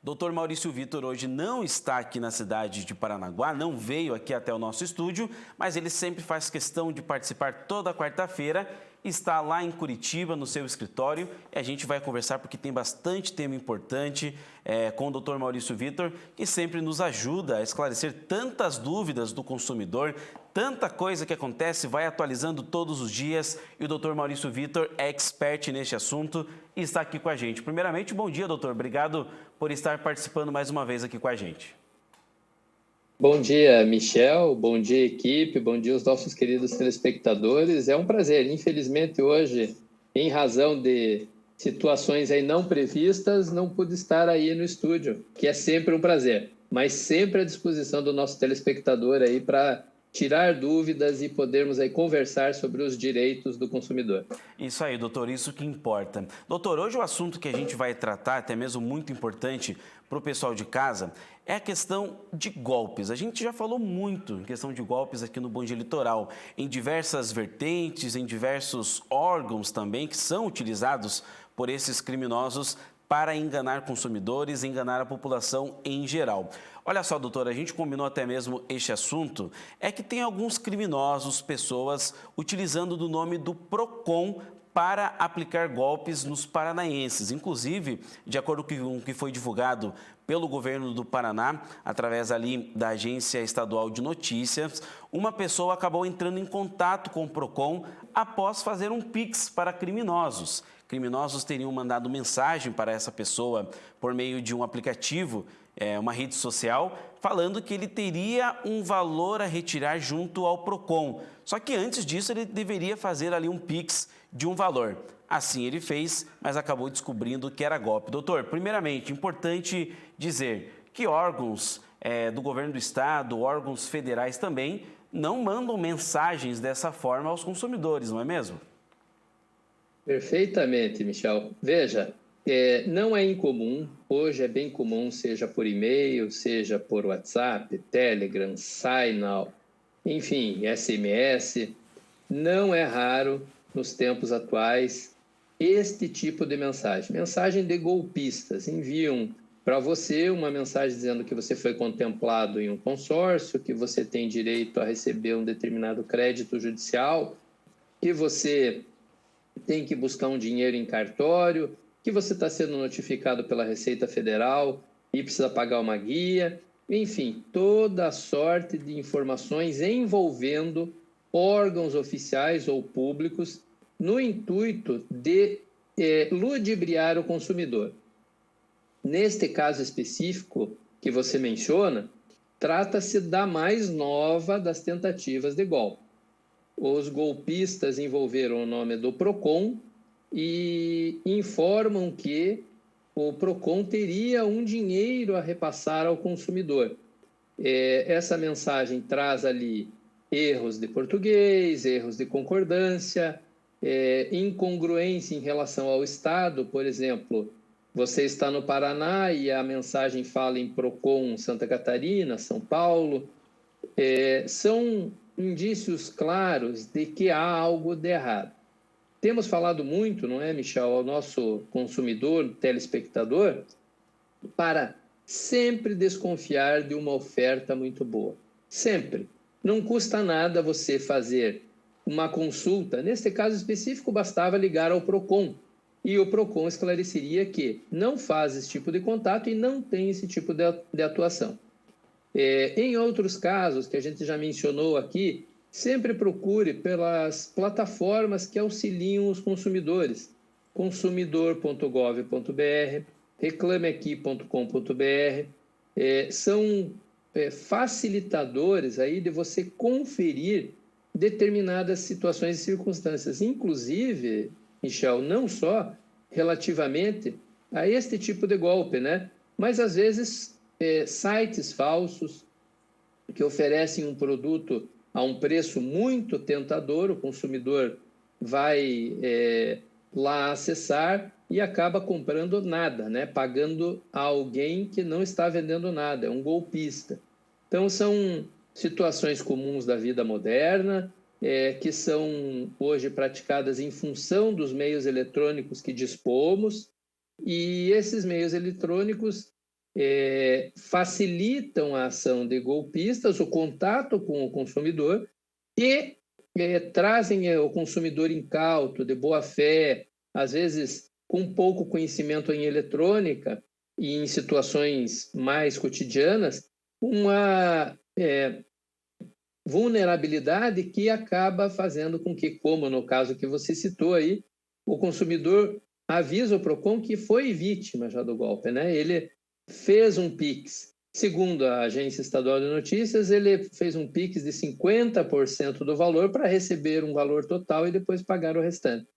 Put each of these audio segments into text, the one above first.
Doutor Maurício Vitor hoje não está aqui na cidade de Paranaguá, não veio aqui até o nosso estúdio, mas ele sempre faz questão de participar toda quarta-feira. Está lá em Curitiba, no seu escritório, e a gente vai conversar porque tem bastante tema importante com o doutor Maurício Vitor, que sempre nos ajuda a esclarecer tantas dúvidas do consumidor, tanta coisa que acontece, vai atualizando todos os dias, e o doutor Maurício Vitor é expert neste assunto e está aqui com a gente. Primeiramente, bom dia, doutor. Obrigado por estar participando mais uma vez aqui com a gente. Bom dia, Michel. Bom dia, equipe. Bom dia, os nossos queridos telespectadores. É um prazer. Infelizmente, hoje, em razão de situações aí não previstas, não pude estar aí no estúdio, que é sempre um prazer, mas sempre à disposição do nosso telespectador aí para tirar dúvidas e podermos aí conversar sobre os direitos do consumidor. Isso aí, doutor, isso que importa. Doutor, hoje o assunto que a gente vai tratar, até mesmo muito importante para o pessoal de casa, é a questão de golpes. A gente já falou muito em questão de golpes aqui no Bom Dia Litoral, em diversas vertentes, em diversos órgãos também que são utilizados por esses criminosos para enganar consumidores, enganar a população em geral. Olha só, doutora, a gente combinou até mesmo este assunto, é que tem alguns criminosos, pessoas, utilizando do nome do PROCON para aplicar golpes nos paranaenses. Inclusive, de acordo com o que foi divulgado pelo governo do Paraná, através ali da Agência Estadual de Notícias, uma pessoa acabou entrando em contato com o PROCON após fazer um Pix para criminosos. Criminosos teriam mandado mensagem para essa pessoa por meio de um aplicativo, uma rede social, falando que ele teria um valor a retirar junto ao PROCON. Só que antes disso ele deveria fazer ali um Pix de um valor. Assim ele fez, mas acabou descobrindo que era golpe. Doutor, primeiramente, importante dizer que órgãos do governo do estado, órgãos federais também, não mandam mensagens dessa forma aos consumidores, não é mesmo? Perfeitamente, Michel. Veja, não é incomum, hoje é bem comum, seja por e-mail, seja por WhatsApp, Telegram, Signal, enfim, SMS. Não é raro, nos tempos atuais, este tipo de mensagem. Mensagem de golpistas. Enviam para você uma mensagem dizendo que você foi contemplado em um consórcio, que você tem direito a receber um determinado crédito judicial, que você tem que buscar um dinheiro em cartório, que você está sendo notificado pela Receita Federal e precisa pagar uma guia. Enfim, toda sorte de informações envolvendo órgãos oficiais ou públicos no intuito de ludibriar o consumidor. Neste caso específico que você menciona, trata-se da mais nova das tentativas de golpe. Os golpistas envolveram o nome do PROCON e informam que o PROCON teria um dinheiro a repassar ao consumidor. Essa mensagem traz ali erros de português, erros de concordância, incongruência em relação ao estado. Por exemplo, você está no Paraná e a mensagem fala em PROCON Santa Catarina, São Paulo. São indícios claros de que há algo de errado. Temos falado muito, não é, Michel, ao nosso consumidor, telespectador, para sempre desconfiar de uma oferta muito boa. Sempre. Não custa nada você fazer uma consulta. Neste caso específico, bastava ligar ao PROCON. E o PROCON esclareceria que não faz esse tipo de contato e não tem esse tipo de atuação. Em outros casos, que a gente já mencionou aqui, sempre procure pelas plataformas que auxiliam os consumidores. consumidor.gov.br, reclameaqui.com.br, são facilitadores aí de você conferir determinadas situações e circunstâncias. Inclusive, Michel, não só relativamente a este tipo de golpe, né? Mas às vezes sites falsos que oferecem um produto a um preço muito tentador, o consumidor vai lá acessar e acaba comprando nada, né? Pagando a alguém que não está vendendo nada, é um golpista. Então, são situações comuns da vida moderna, que são hoje praticadas em função dos meios eletrônicos que dispomos, e esses meios eletrônicos facilitam a ação de golpistas, o contato com o consumidor e trazem o consumidor incauto, de boa fé, às vezes com pouco conhecimento em eletrônica e em situações mais cotidianas, uma vulnerabilidade que acaba fazendo com que, como no caso que você citou aí, o consumidor avisa o PROCON que foi vítima já do golpe, né? Ele fez um Pix. Segundo a Agência Estadual de Notícias, ele fez um Pix de 50% do valor para receber um valor total e depois pagar o restante.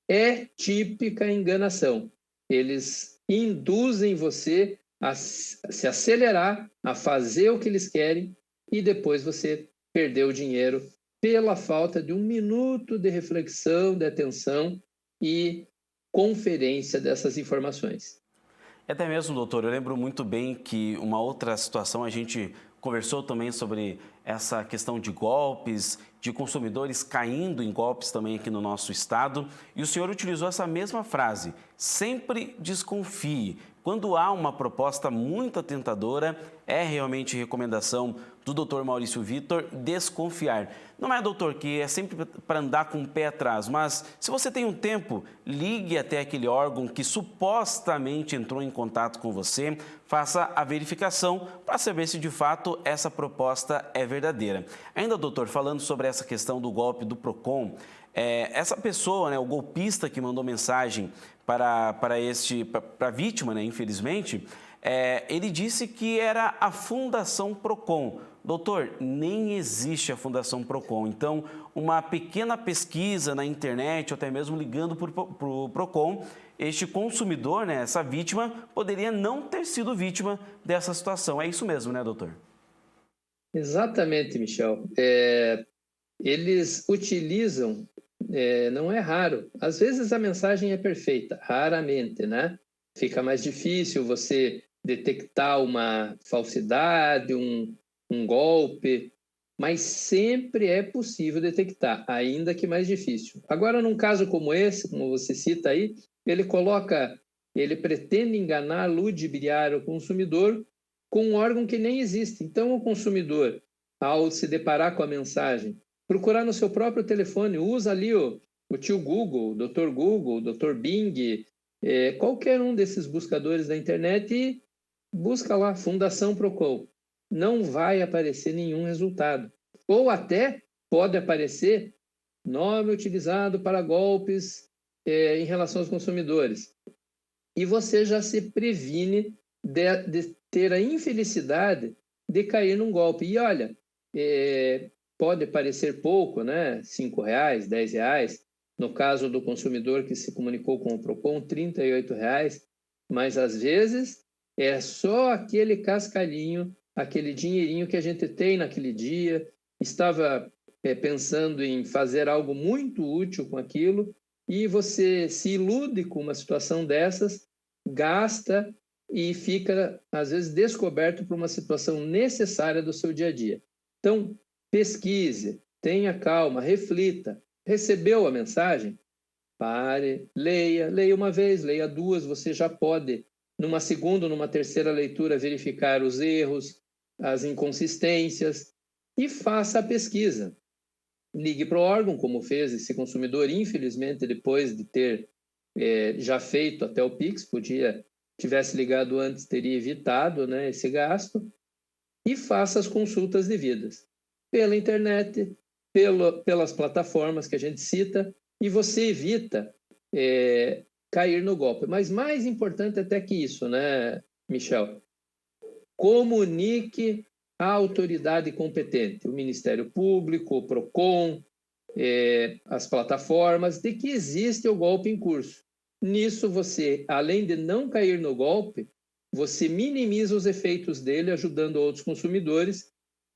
É típica enganação. Eles induzem você a se acelerar, a fazer o que eles querem e depois você perder o dinheiro pela falta de um minuto de reflexão, de atenção e conferência dessas informações. Até mesmo, doutor, eu lembro muito bem que uma outra situação, a gente conversou também sobre essa questão de golpes, de consumidores caindo em golpes também aqui no nosso estado. E o senhor utilizou essa mesma frase: sempre desconfie. Quando há uma proposta muito tentadora, é realmente recomendação do doutor Maurício Vitor desconfiar. Não é, doutor, que é sempre para andar com o pé atrás, mas se você tem um tempo, ligue até aquele órgão que supostamente entrou em contato com você, faça a verificação para saber se de fato essa proposta é verdadeira. Ainda, doutor, falando sobre essa questão do golpe do PROCON, essa pessoa, né, o golpista que mandou mensagem para a vítima, né, infelizmente, ele disse que era a Fundação PROCON. Doutor, nem existe a Fundação PROCON. Então, uma pequena pesquisa na internet, ou até mesmo ligando para o PROCON, este consumidor, né, essa vítima, poderia não ter sido vítima dessa situação. É isso mesmo, né, doutor? Exatamente, Michel. Eles utilizam, não é raro, às vezes a mensagem é perfeita, raramente, né? Fica mais difícil você detectar uma falsidade, um golpe, mas sempre é possível detectar, ainda que mais difícil. Agora, num caso como esse, como você cita aí, ele pretende enganar, ludibriar o consumidor com um órgão que nem existe. Então, o consumidor, ao se deparar com a mensagem, procurar no seu próprio telefone, usa ali o tio Google, o Dr. Bing, qualquer um desses buscadores da internet e busca lá, Fundação PROCON. Não vai aparecer nenhum resultado. Ou até pode aparecer nome utilizado para golpes em relação aos consumidores. E você já se previne de ter a infelicidade de cair num golpe. E olha, pode parecer pouco, né? R$5, R$10. No caso do consumidor que se comunicou com o PROCON, R$38. Mas, às vezes, é só aquele cascalhinho, aquele dinheirinho que a gente tem naquele dia, estava pensando em fazer algo muito útil com aquilo, e você se ilude com uma situação dessas, gasta e fica, às vezes, descoberto por uma situação necessária do seu dia a dia. Então, pesquise, tenha calma, reflita. Recebeu a mensagem? Pare, leia uma vez, leia duas, você já pode, numa segunda ou numa terceira leitura, verificar os erros, as inconsistências e faça a pesquisa. Ligue para o órgão, como fez esse consumidor, infelizmente, depois de ter já feito até o Pix, tivesse ligado antes, teria evitado, né, esse gasto, e faça as consultas devidas pela internet, pelas plataformas que a gente cita, e você evita cair no golpe. Mas mais importante até que isso, né, Michel? Comunique à autoridade competente, o Ministério Público, o PROCON, as plataformas, de que existe o golpe em curso. Nisso você, além de não cair no golpe, você minimiza os efeitos dele, ajudando outros consumidores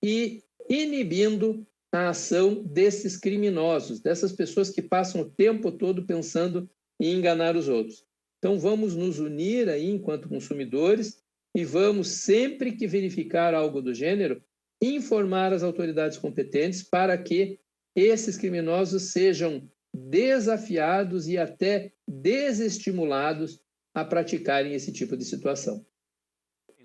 e inibindo a ação desses criminosos, dessas pessoas que passam o tempo todo pensando em enganar os outros. Então, vamos nos unir aí enquanto consumidores e vamos, sempre que verificar algo do gênero, informar as autoridades competentes para que esses criminosos sejam desafiados e até desestimulados a praticarem esse tipo de situação.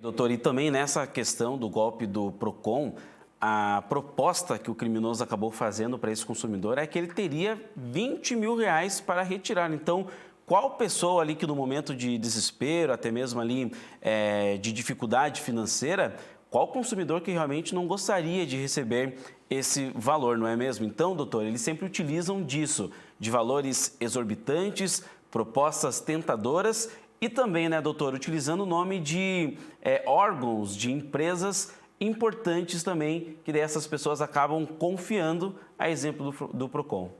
Doutor, e também nessa questão do golpe do Procon, a proposta que o criminoso acabou fazendo para esse consumidor é que ele teria R$ 20 mil para retirar. Então, qual pessoa ali que no momento de desespero, até mesmo ali de dificuldade financeira, qual consumidor que realmente não gostaria de receber esse valor, não é mesmo? Então, doutor, eles sempre utilizam disso, de valores exorbitantes, propostas tentadoras e também, né, doutor, utilizando o nome de órgãos, de empresas importantes também, que dessas pessoas acabam confiando, a exemplo do Procon.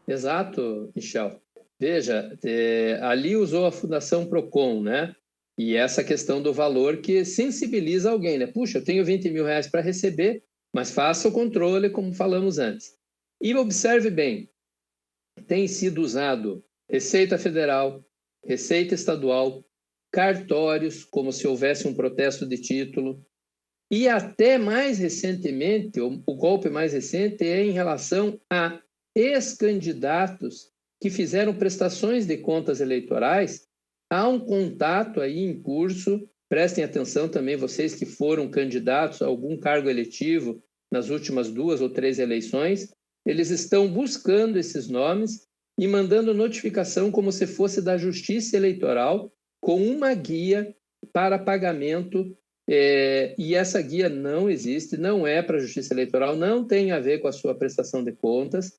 Exato, Michel. Veja, ali usou a Fundação Procon, né? E essa questão do valor que sensibiliza alguém, né? Puxa, eu tenho R$ 20 mil para receber, mas faça o controle, como falamos antes. E observe bem, tem sido usado Receita Federal, Receita Estadual, cartórios, como se houvesse um protesto de título, e até mais recentemente, o golpe mais recente é em relação a ex-candidatos que fizeram prestações de contas eleitorais. Há um contato aí em curso, prestem atenção também vocês que foram candidatos a algum cargo eletivo nas últimas 2 ou 3 eleições, eles estão buscando esses nomes e mandando notificação como se fosse da Justiça Eleitoral com uma guia para pagamento, e essa guia não existe, não é para a Justiça Eleitoral, não tem a ver com a sua prestação de contas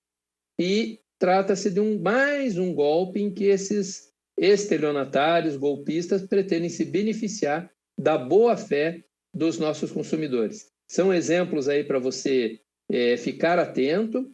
e trata-se de mais um golpe em que esses estelionatários, golpistas, pretendem se beneficiar da boa-fé dos nossos consumidores. São exemplos aí para você ficar atento,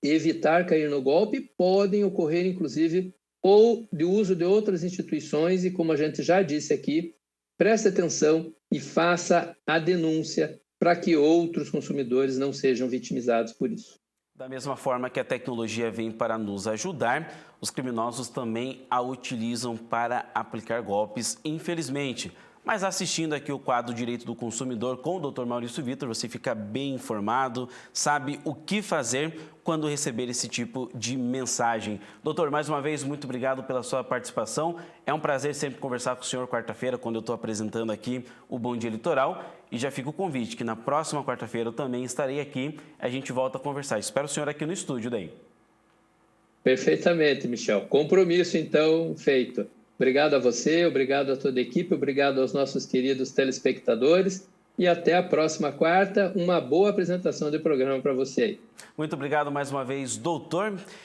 evitar cair no golpe, podem ocorrer, inclusive, ou de uso de outras instituições, e como a gente já disse aqui, preste atenção e faça a denúncia para que outros consumidores não sejam vitimizados por isso. Da mesma forma que a tecnologia vem para nos ajudar, os criminosos também a utilizam para aplicar golpes, infelizmente. Mas assistindo aqui o quadro Direito do Consumidor com o Dr. Maurício Vitor, você fica bem informado, sabe o que fazer quando receber esse tipo de mensagem. Doutor, mais uma vez, muito obrigado pela sua participação. É um prazer sempre conversar com o senhor quarta-feira, quando eu estou apresentando aqui o Bom Dia Litoral. E já fica o convite, que na próxima quarta-feira eu também estarei aqui, a gente volta a conversar. Espero o senhor aqui no estúdio daí. Perfeitamente, Michel. Compromisso, então, feito. Obrigado a você, obrigado a toda a equipe, obrigado aos nossos queridos telespectadores e até a próxima quarta. Uma boa apresentação de programa para você aí. Muito obrigado mais uma vez, doutor.